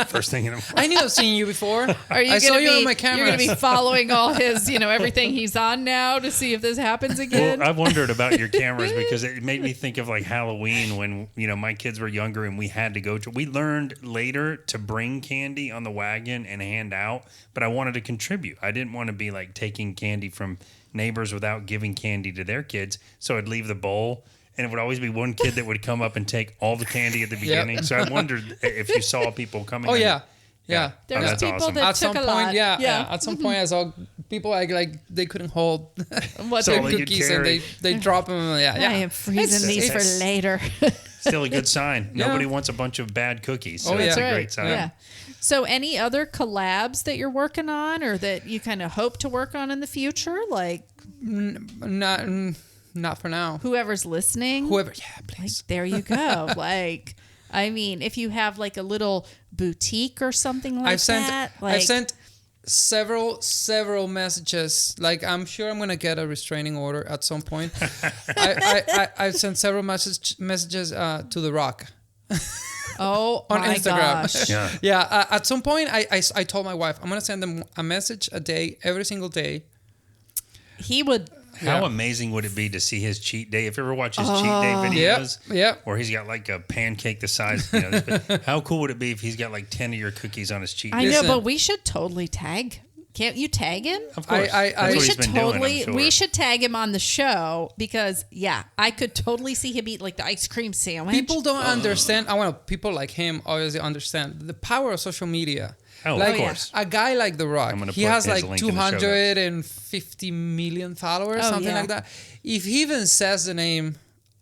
First thing in the morning. I knew I've seen you before. I saw you on my camera. You're going to be following all his, everything he's on now to see if this happens again. Well, I've wondered about your cameras because it made me think of like Halloween when, my kids were younger and we had to go to. We learned later to bring candy on the wagon and hand out, but I wanted to contribute. I didn't want to be like taking candy from neighbors without giving candy to their kids. So I'd leave the bowl. And it would always be one kid that would come up and take all the candy at the beginning. So I wondered if you saw people coming. Oh, yeah. There was people awesome. that At took some a point, lot. At some point, I saw people like they couldn't hold What their they cookies and they drop them. I am freezing these for later. Still a good sign. Nobody wants a bunch of bad cookies. So that's a great sign. Yeah. So any other collabs that you're working on or that you kind of hope to work on in the future? Like not for now. Whoever's listening. Please. Like, there you go. I mean, if you have like a little boutique or something like that. I've sent several messages. Like, I'm sure I'm going to get a restraining order at some point. I've sent several messages to The Rock. Oh, on my Instagram. gosh. Yeah. At some point, I told my wife, I'm going to send them a message a day, every single day. He would... How amazing would it be to see his cheat day? If you ever watch his cheat day videos, where he's got like a pancake the size, how cool would it be if he's got like 10 of your cookies on his cheat day? I know, but we should totally tag. Can't you tag him? Of course. That's what he's been doing, I'm sure. We should tag him on the show because, I could totally see him eat like the ice cream sandwich. People don't understand. People like him obviously understand the power of social media. Oh, of course. A guy like The Rock, he has like 250 million followers, something like that. If he even says the name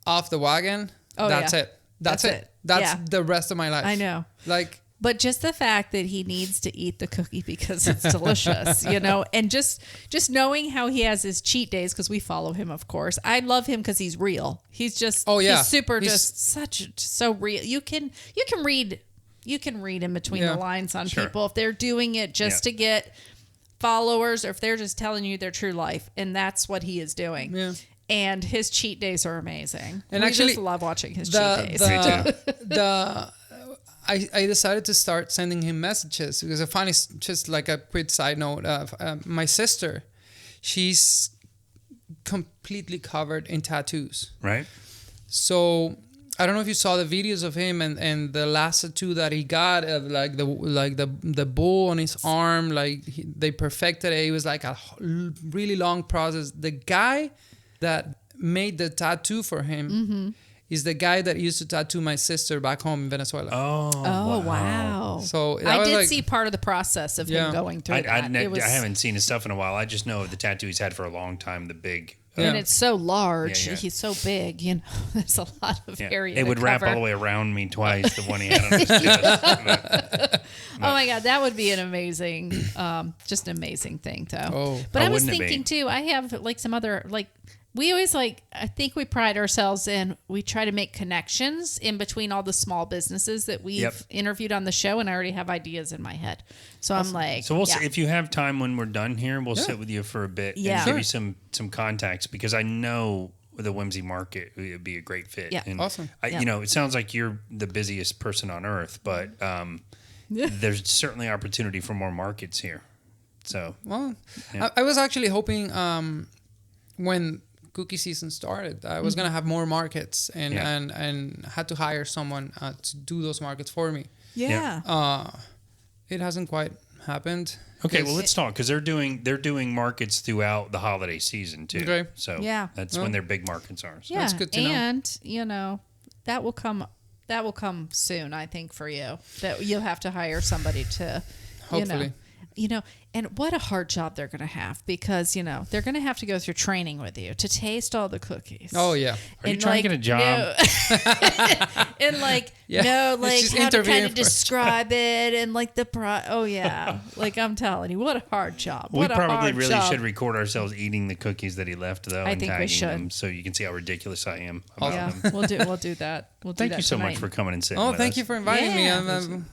off the wagon, that's it. That's it. That's the rest of my life. I know. Like, But just the fact that he needs to eat the cookie because it's delicious, and just knowing how he has his cheat days, because we follow him, of course. I love him because he's real. He's just, he's super, so real. You can read in between the lines on people if they're doing it just to get followers, or if they're just telling you their true life, and that's what he is doing. Yeah. And his cheat days are amazing. And we actually just love watching his cheat days. I decided to start sending him messages because I find it's just like a quick side note. My sister, she's completely covered in tattoos. Right. So I don't know if you saw the videos of him and the last tattoo that he got of the bull on his arm. They perfected it. It was like a really long process. The guy that made the tattoo for him is the guy that used to tattoo my sister back home in Venezuela. Oh, wow. So I did see part of the process of him going through that. I haven't seen his stuff in a while. I just know of the tattoo he's had for a long time, the big... and it's so large. Yeah. He's so big. There's a lot of area It would wrap all the way around me twice, the one he had on his chest. Oh, my God. That would be an amazing, just an amazing thing, though. Oh. But I was thinking, too, I have, some other, we always I think we pride ourselves in, we try to make connections in between all the small businesses that we've interviewed on the show, and I already have ideas in my head. So I'm like, so we'll see, if you have time when we're done here, we'll sit with you for a bit and give you some contacts, because I know the Whimsy Market would be a great fit. Yeah. And awesome. It sounds like you're the busiest person on earth, but there's certainly opportunity for more markets here. So, I was actually hoping when cookie season started, I was gonna have more markets and had to hire someone to do those markets for me. Yeah. It hasn't quite happened. Okay, well, let's talk, because they're doing markets throughout the holiday season too. Okay. So that's when their big markets are. So. Yeah, that's good to know. And that will come soon, I think, for you. That you'll have to hire somebody to hopefully. And what a hard job they're going to have, because, they're going to have to go through training with you to taste all the cookies. Oh, yeah. Are you trying to get a job? And how to kind of describe it and I'm telling you, what a hard job. We probably really should record ourselves eating the cookies that he left, though. I think we should. Them, so you can see how ridiculous I am about them. We'll do that. Thank you so much for coming and sitting with us. Oh, thank you for inviting me.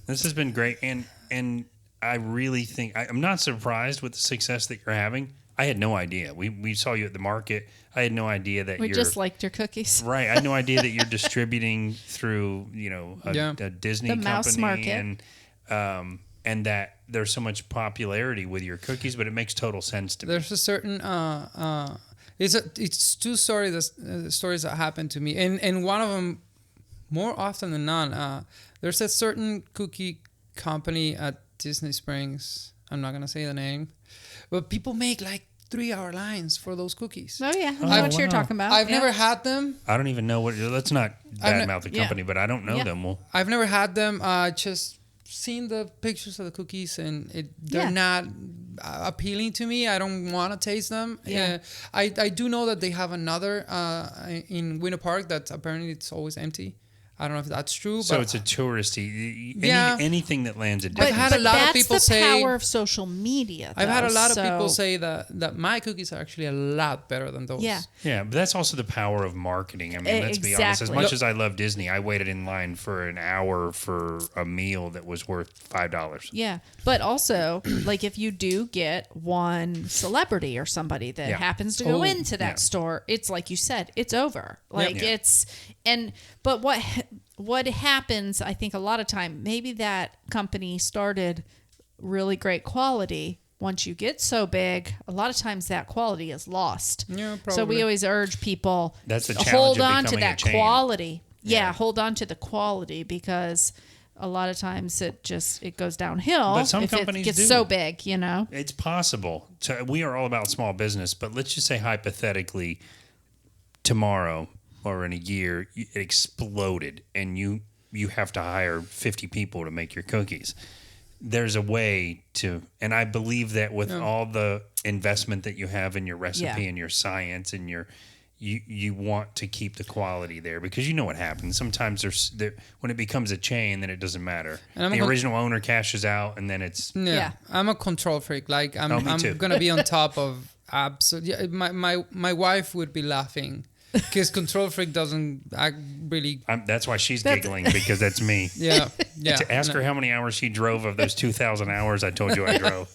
This has been great. And I really think I'm not surprised with the success that you're having. I had no idea. We saw you at the market. I had no idea that we just liked your cookies. Right. I had no idea that you're distributing through a Disney company, mouse market, and that there's so much popularity with your cookies. But it makes total sense to me. There's a certain it's two stories that happened to me, and one of them more often than none. There's a certain cookie company at Disney Springs. I'm not gonna say the name, but people make 3-hour lines for those cookies. Oh yeah, I know what you're talking about. I've never had them. I don't even know what. Let's not badmouth the company, but I don't know them. Well, I've never had them. Just seen the pictures of the cookies, and they're not appealing to me. I don't want to taste them. Yeah. I do know that they have another in Winter Park that apparently it's always empty. I don't know if that's true. So it's a touristy. Anything that lands at Disney. I've had a lot of people say. That's the power of social media. I've had a lot of people say that my cookies are actually a lot better than those. Yeah. Yeah, but that's also the power of marketing. I mean, let's be honest. As much as I love Disney, I waited in line for an hour for a meal that was worth $5. Yeah, but also, if you do get one celebrity or somebody that happens to go into that store, it's like you said, it's over. But what happens, I think a lot of time, maybe that company started really great quality. Once you get so big, a lot of times that quality is lost. Yeah, probably. So we always urge people to hold on to that quality. Yeah, hold on to the quality, because a lot of times it goes downhill. But some companies it gets so big, It's possible. We are all about small business, but let's just say hypothetically, tomorrow or in a year, it exploded, and you have to hire 50 people to make your cookies. There's a way to, and I believe that with all the investment that you have in your recipe and your science and your you want to keep the quality there because you know what happens. Sometimes when it becomes a chain, then it doesn't matter. The original owner cashes out, and then it's I'm a control freak. Like I'm gonna be on top of absolutely. My wife would be laughing because control freak doesn't really. That's why she's giggling because that's me. Yeah. To ask her how many hours she drove of those 2,000 hours I told you I drove.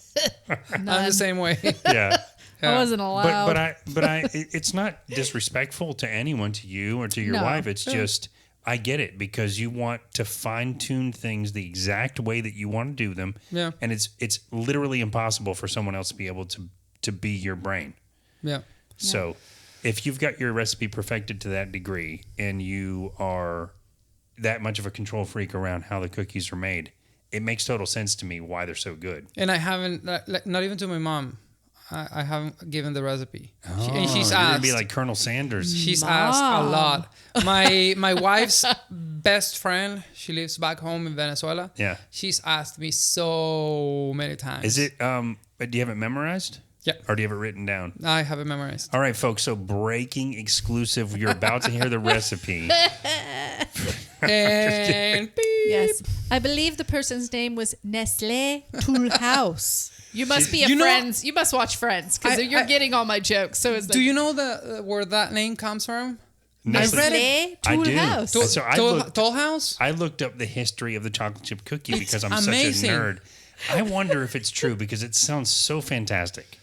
I'm the same way. Yeah. I wasn't allowed. But it's not disrespectful to anyone, to you or to your wife. It's just, I get it because you want to fine tune things the exact way that you want to do them. Yeah. And it's literally impossible for someone else to be able to be your brain. Yeah. So if you've got your recipe perfected to that degree and you are that much of a control freak around how the cookies are made, it makes total sense to me why they're so good. And I haven't, not even to my mom. I haven't given the recipe. And she's asked. You're gonna be like Colonel Sanders. She's asked a lot. My wife's best friend, she lives back home in Venezuela. Yeah. She's asked me so many times. Is it, do you have it memorized? Yeah. Or do you have it written down? I have it memorized. All right, folks. So breaking exclusive. You're about to hear the recipe. And beep. Yes. I believe the person's name was Nestlé Tool House. You must be Friends. You must watch Friends because you're getting all my jokes. So do you know where that name comes from? Nestlé Tool House. Toll House? I looked up the history of the chocolate chip cookie because I'm such a nerd. I wonder if it's true because it sounds so fantastic.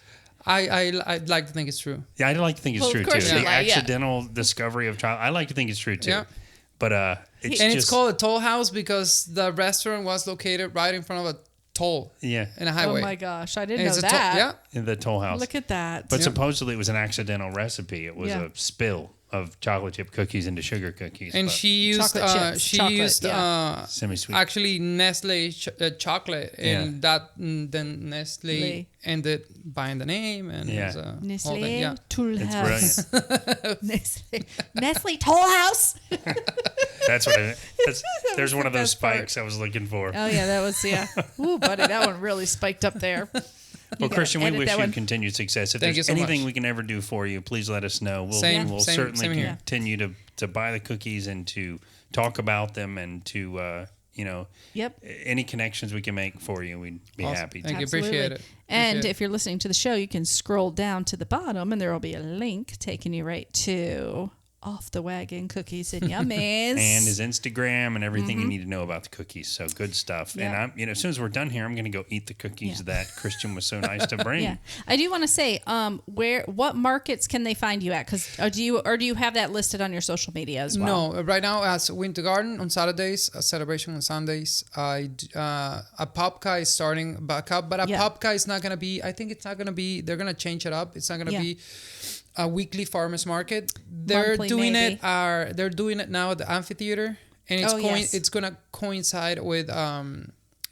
I'd like to think it's true. Yeah, I'd like to think it's true too. Yeah. The accidental discovery of chocolate. I like to think it's true too. Yeah. But it's called a toll house because the restaurant was located right in front of a toll. Yeah. In a highway. Oh my gosh, I didn't know that. In the toll house. Look at that. But supposedly it was an accidental recipe. It was a spill of chocolate chip cookies into sugar cookies. And she used semi-sweet. Actually Nestle chocolate, and that then Nestle ended buying the name and Nestle Tool House. Brilliant. Nestle Toll House. That's what it is. There's one of those spikes I was looking for. Oh yeah, that was Ooh, buddy, that one really spiked up there. Well, Christian, we wish you continued success. If there's anything we can ever do for you, please let us know. We'll certainly continue to buy the cookies and to talk about them and to, any connections we can make for you, we'd be happy to. Thank you. Appreciate it. And if you're listening to the show, you can scroll down to the bottom and there will be a link taking you right to Off the Wagon Cookies and Yummies. And his Instagram and everything you need to know about the cookies. So good stuff. Yeah. And as soon as we're done here, I'm going to go eat the cookies that Christian was so nice to bring. Yeah. I do want to say, what markets can they find you at? Do you have that listed on your social media as well? No, right now as Winter Garden on Saturdays, a celebration on Sundays. A Popka is starting back up, but Popka is not going to be, I think it's not going to be, they're going to change it up. It's not going to be a weekly farmers market. They're doing it now at the amphitheater, and it's gonna coincide with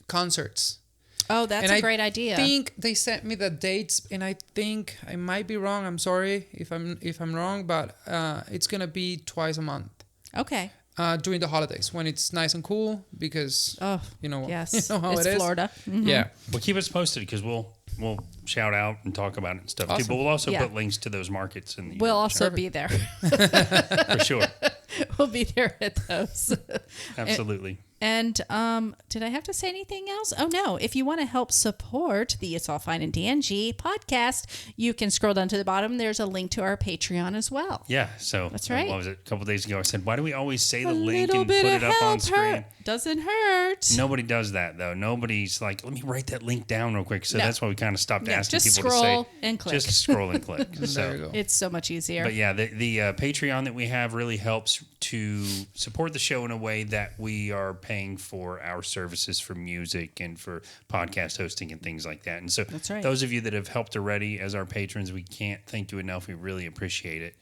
concerts. Oh, that's a great idea. I think they sent me the dates, and I think I might be wrong. I'm sorry if I'm wrong, but it's gonna be twice a month. Okay. During the holidays when it's nice and cool because you know how it's it is. Florida. Mm-hmm. Yeah. Well, keep us posted because we'll shout out and talk about it and stuff too. But we'll also put links to those markets in the We'll also be there. For sure. We'll be there at those. Absolutely. And did I have to say anything else? Oh, no. If you want to help support the It's All Fine and Danjee podcast, you can scroll down to the bottom. There's a link to our Patreon as well. Yeah. So that's right. What was it? A couple of days ago, I said, why do we always say the link and put it up on screen? Doesn't hurt. Nobody does that, though. Nobody's like, let me write that link down real quick. So that's why we kind of stopped asking people to say. Just scroll and click. Just scroll and click. There you go. It's so much easier. But yeah, the Patreon that we have really helps to support the show in a way that we are paying for our services for music and for podcast hosting and things like that. And so that's right. Those of you that have helped already as our patrons, we can't thank you enough. We really appreciate it.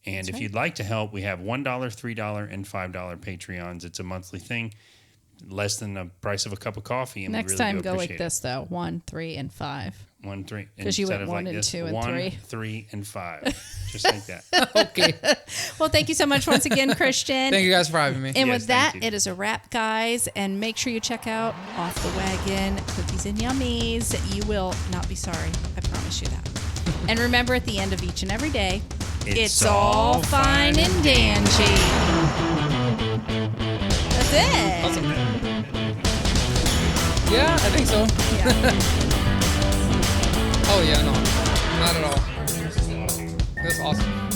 And if you'd like to help, we have $1, $3, and $5 Patreons. It's a monthly thing, less than the price of a cup of coffee. And next we really time, go like it. this, though. 1, 3, and 5. 1, 3. Because you went 1 and 2 and 3. 1, 3, and 5. Just like that. Okay. Well, thank you so much once again, Christian. Thank you guys for having me. And with that, it is a wrap, guys. And make sure you check out Off the Wagon Cookies and Yummies. You will not be sorry. I promise you that. And remember, at the end of each and every day, It's all fine and Danjee. That's it. Awesome. Yeah, I think so. Yeah. Oh yeah, no, not at all. That's awesome.